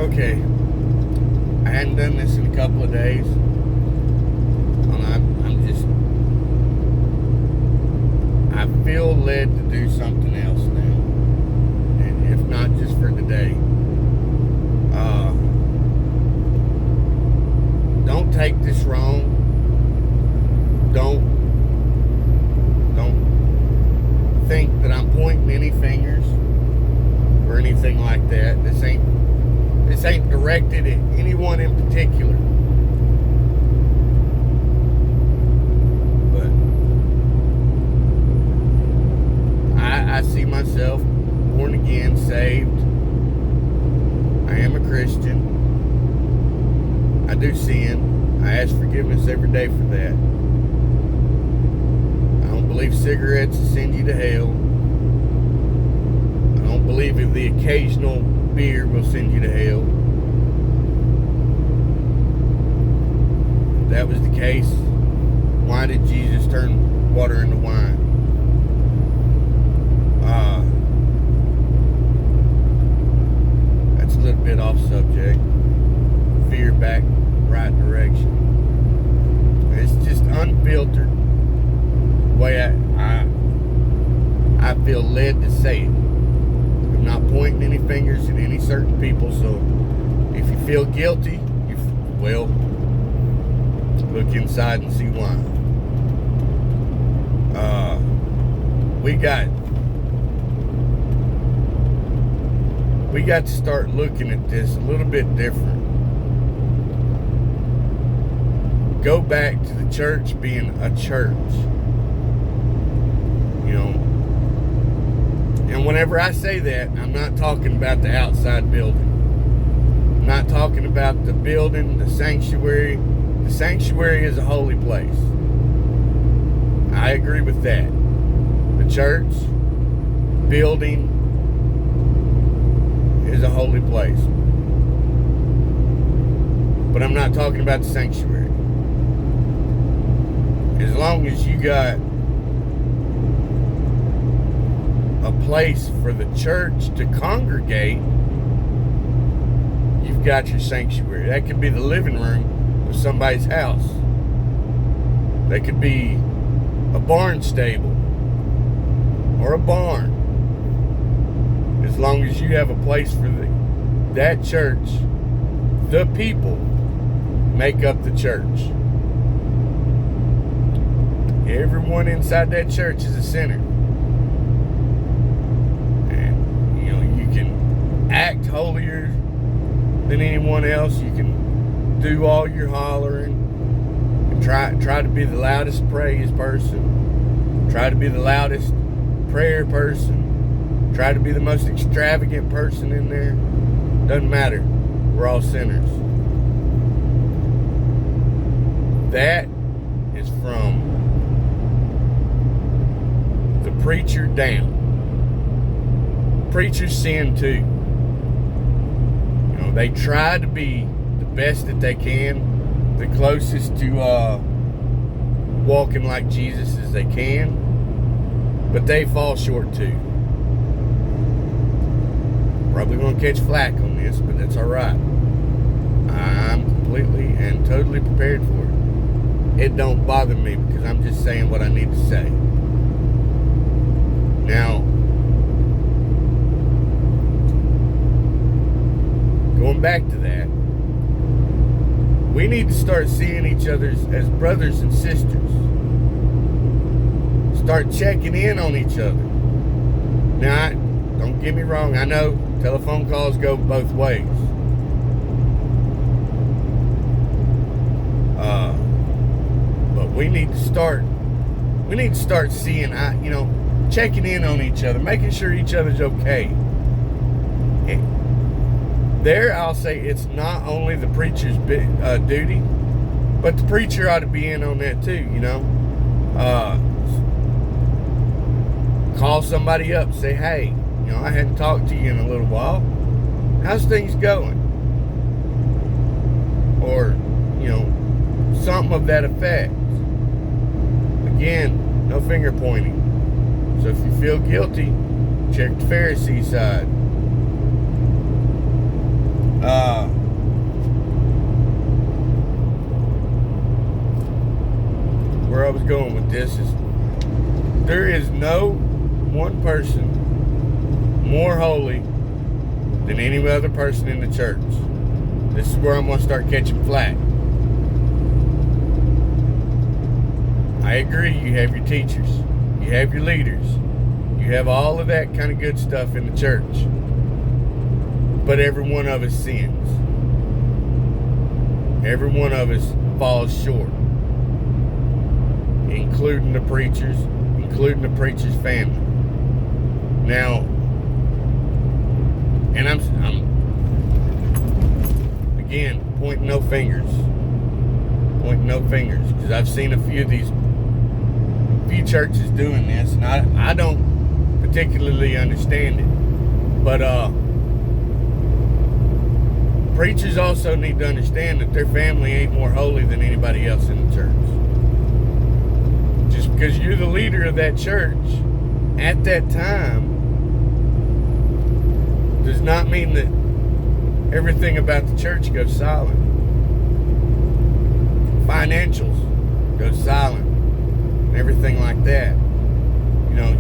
Okay. I hadn't done this in a couple of days. I feel led to do something else now. And if not just for today. Don't take this wrong. Don't think that I'm pointing any fingers or anything like that. This ain't directed at anyone in particular. But I see myself born again, saved. I am a Christian. I do sin. I ask forgiveness every day for that. I don't believe cigarettes will send you to hell. I don't believe if the occasional beer will send you to hell. If that was the case, why did Jesus turn water into wine? That's a little bit off subject. Veer back right direction. It's just unfiltered the way I feel led to say it. I'm not pointing any fingers at any certain people, so if you feel guilty, well, look inside and see why. We got to start looking at this a little bit different. Go back to the church being a church. And whenever I say that, I'm not talking about the outside building. I'm not talking about the building, the sanctuary. The sanctuary is a holy place. I agree with that. The church building is a holy place. But I'm not talking about the sanctuary. As long as you got a place for the church to congregate, you've got your sanctuary. That could be the living room of somebody's house. That could be a barn stable or a barn. As long as you have a place for that church, the people make up the church. Everyone inside that church is a sinner. And, you can act holier than anyone else. You can do all your hollering. And try to be the loudest praise person. Try to be the loudest prayer person. Try to be the most extravagant person in there. Doesn't matter. We're all sinners. That is from the preacher down. Preachers sin too. They try to be the best that they can, the closest to walking like Jesus as they can, but they fall short too. Probably going to catch flack on this, but that's alright. I'm completely and totally prepared for it. It don't bother me because I'm just saying what I need to say. Now, going back to that, we need to start seeing each other as brothers and sisters. Start checking in on each other. Now, don't get me wrong, I know telephone calls go both ways. But we need to start seeing, checking in on each other, making sure each other's okay. There, I'll say it's not only the preacher's duty, but the preacher ought to be in on that too, Call somebody up, say, hey, I hadn't talked to you in a little while. How's things going? Or, something of that effect. Again, no finger pointing. So if you feel guilty, check the Pharisee side. was going with this is there is no one person more holy than any other person in the church. This is where I'm going to start catching flack. I agree, you have your teachers, you have your leaders, you have all of that kind of good stuff in the church. But every one of us sins. Every one of us falls short. Including the preachers, including the preacher's family. Now, and I'm again pointing no fingers, because I've seen a few churches doing this, and I don't particularly understand it. But preachers also need to understand that their family ain't more holy than anybody else in the church. Just because you're the leader of that church at that time does not mean that everything about the church goes silent. Financials go silent and everything like that. You know,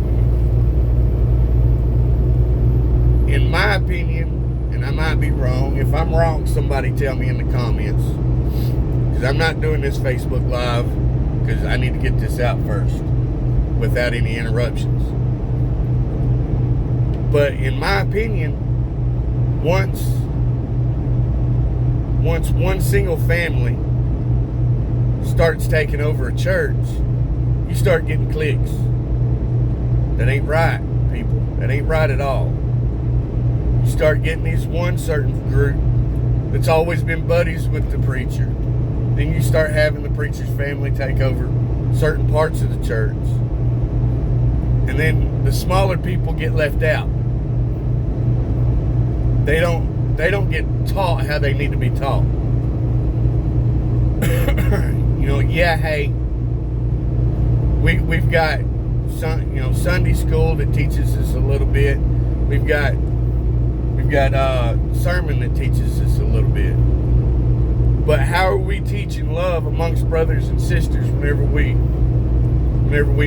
in my opinion, and I might be wrong. If I'm wrong, somebody tell me in the comments. Because I'm not doing this Facebook Live because I need to get this out first without any interruptions. But in my opinion, once one single family starts taking over a church, you start getting cliques. That ain't right, people. That ain't right at all. You start getting these one certain group that's always been buddies with the preacher. Then you start having the preacher's family take over certain parts of the church. And then the smaller people get left out. They don't get taught how they need to be taught. You know, yeah, hey, we've got Sunday school that teaches us a little bit. We've got sermon that teaches us a little bit. But how are we teaching love amongst brothers and sisters whenever we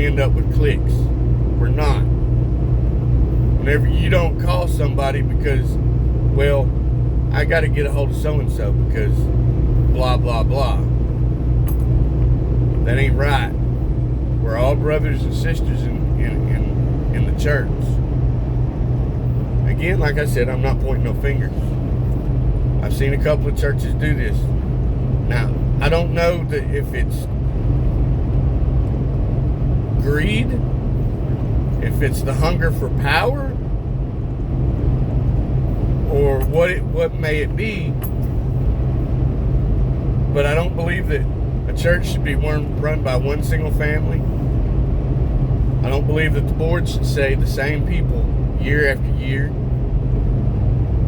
end up with cliques? We're not. Whenever you don't call somebody because, well, I got to get a hold of so-and-so because blah, blah, blah. That ain't right. We're all brothers and sisters in the church. Again, like I said, I'm not pointing no fingers. I've seen a couple of churches do this. Now, I don't know that if it's greed, if it's the hunger for power, or what may it be, but I don't believe that a church should be run by one single family. I don't believe that the board should say the same people year after year.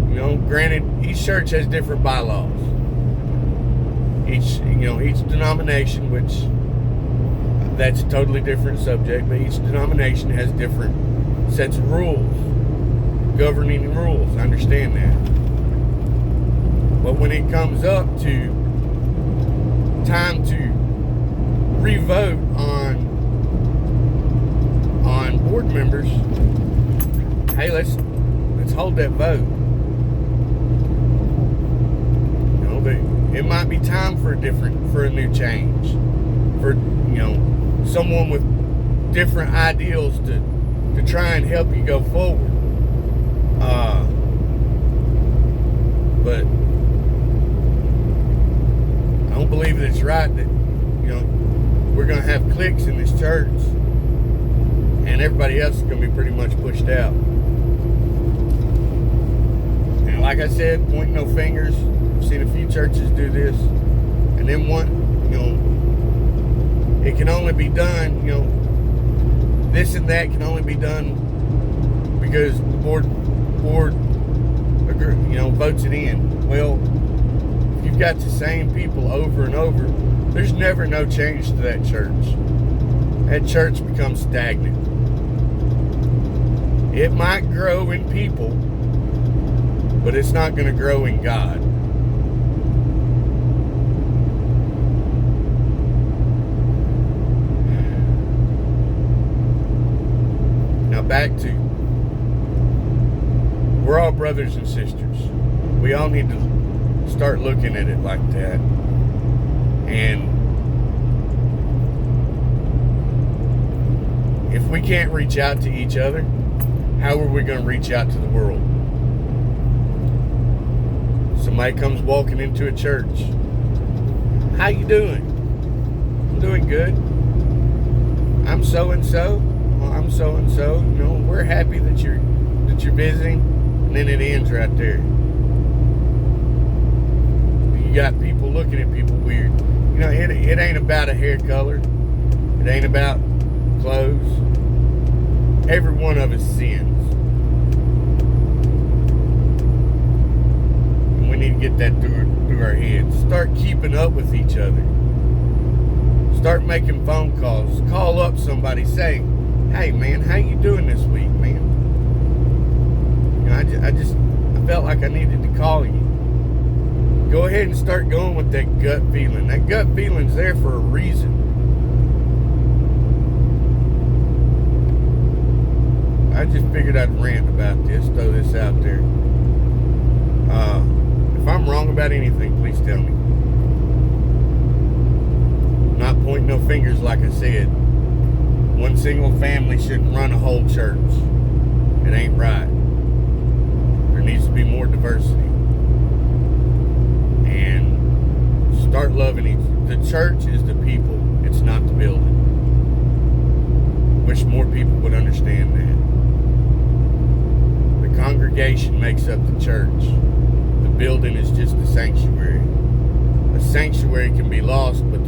You know, granted, each church has different bylaws. Each denomination, which that's a totally different subject, but each denomination has different sets of rules, governing rules. I understand that. But when it comes up to time to re-vote on board members, hey, let's hold that vote. You know, it might be time for a new change, for someone with different ideals to try and help you go forward. But I don't believe that it's right that we're going to have cliques in this church and everybody else is going to be pretty much pushed out. And like I said, pointing no fingers. I've seen a few churches do this, and then it can only be done, this and that can only be done because the board votes it in. Well, if you've got the same people over and over, there's never no change to that church. That church becomes stagnant. It might grow in people, but it's not going to grow in God. back to, we're all brothers and sisters. We all need to start looking at it like that. And if we can't reach out to each other, how are we going to reach out to the world? Somebody comes walking into a church. How you doing? I'm doing good. I'm so and so. Well, I'm so and so. You know, we're happy that you're visiting, and then it ends right there. You got people looking at people weird. You know, it ain't about a hair color. It ain't about clothes. Every one of us sins. And we need to get that through our heads. Start keeping up with each other. Start making phone calls. Call up somebody. Say, hey man, how you doing this week, man? You know, I felt like I needed to call you. Go ahead and start going with that gut feeling. That gut feeling's there for a reason. I just figured I'd rant about this, throw this out there. If I'm wrong about anything, please tell me. Not pointing no fingers, like I said. One single family shouldn't run a whole church. It ain't right. There needs to be more diversity. And start loving each other. The church is the people, it's not the building. Wish more people would understand that. The congregation makes up the church. The building is just a sanctuary. A sanctuary can be lost, but